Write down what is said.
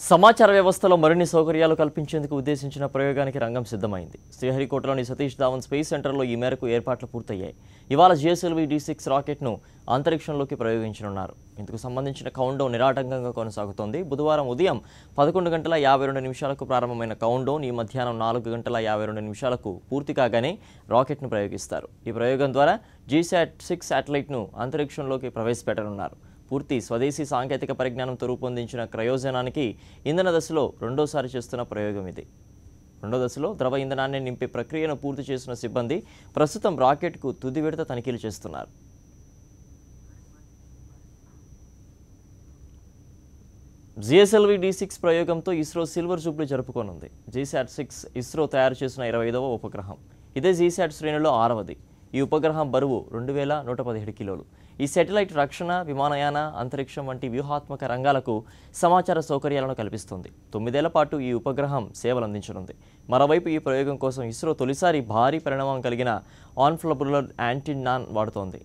సమాచార వ్యవస్థలో మరిన్ని సౌకర్యాలు కల్పించేందుకు ఉద్దేశించిన ప్రయోగానికి రంగం సిద్ధమైంది. శ్రీహరికోటలోని సతీష్ ధావన్ స్పేస్ సెంటర్లో ఈ మేరకు ఏర్పాట్లు పూర్తయ్యాయి. ఇవాళ GSLV D6 రాకెట్ను అంతరిక్షంలోకి ప్రయోగించనున్నారు. ఇందుకు సంబంధించిన కౌంట్డౌన్ నిరాటంకంగా కొనసాగుతోంది. బుధవారం ఉదయం 11:52 ప్రారంభమైన కౌంట్డౌన్ ఈ మధ్యాహ్నం 4:52 పూర్తి కాగానే రాకెట్ను ప్రయోగిస్తారు. ఈ ప్రయోగం ద్వారా GSAT-6 శాటిలైట్ను అంతరిక్షంలోకి ప్రవేశపెట్టనున్నారు. పూర్తి స్వదేశీ సాంకేతిక పరిజ్ఞానంతో రూపొందించిన క్రయోజనానికి ఇంధన దశలో రెండోసారి చేస్తున్న ప్రయోగం ఇది. రెండో దశలో ద్రవ ఇంధనాన్ని నింపే ప్రక్రియను పూర్తి చేసిన సిబ్బంది ప్రస్తుతం రాకెట్కు తుది విడత తనిఖీలు చేస్తున్నారు. GSLV D6 ప్రయోగంతో ఇస్రో సిల్వర్ జూబ్లీ జరుపుకోనుంది. GSAT-6 ఇస్రో తయారు చేసిన 25వ ఉపగ్రహం. ఇదే GSAT శ్రేణిలో 6వది. ఈ ఉపగ్రహం బరువు 2117 కిలోలు. ఈ శాటిలైట్ రక్షణ, విమానయాన, అంతరిక్షం వంటి వ్యూహాత్మక రంగాలకు సమాచార సౌకర్యాలను కల్పిస్తుంది. 9 ఏళ్ల పాటు ఈ ఉపగ్రహం సేవలందించనుంది. మరోవైపు ఈ ప్రయోగం కోసం ఇస్రో తొలిసారి భారీ పరిణామం కలిగిన ఆన్ఫ్లబులర్ యాంటిన్నాను వాడుతోంది.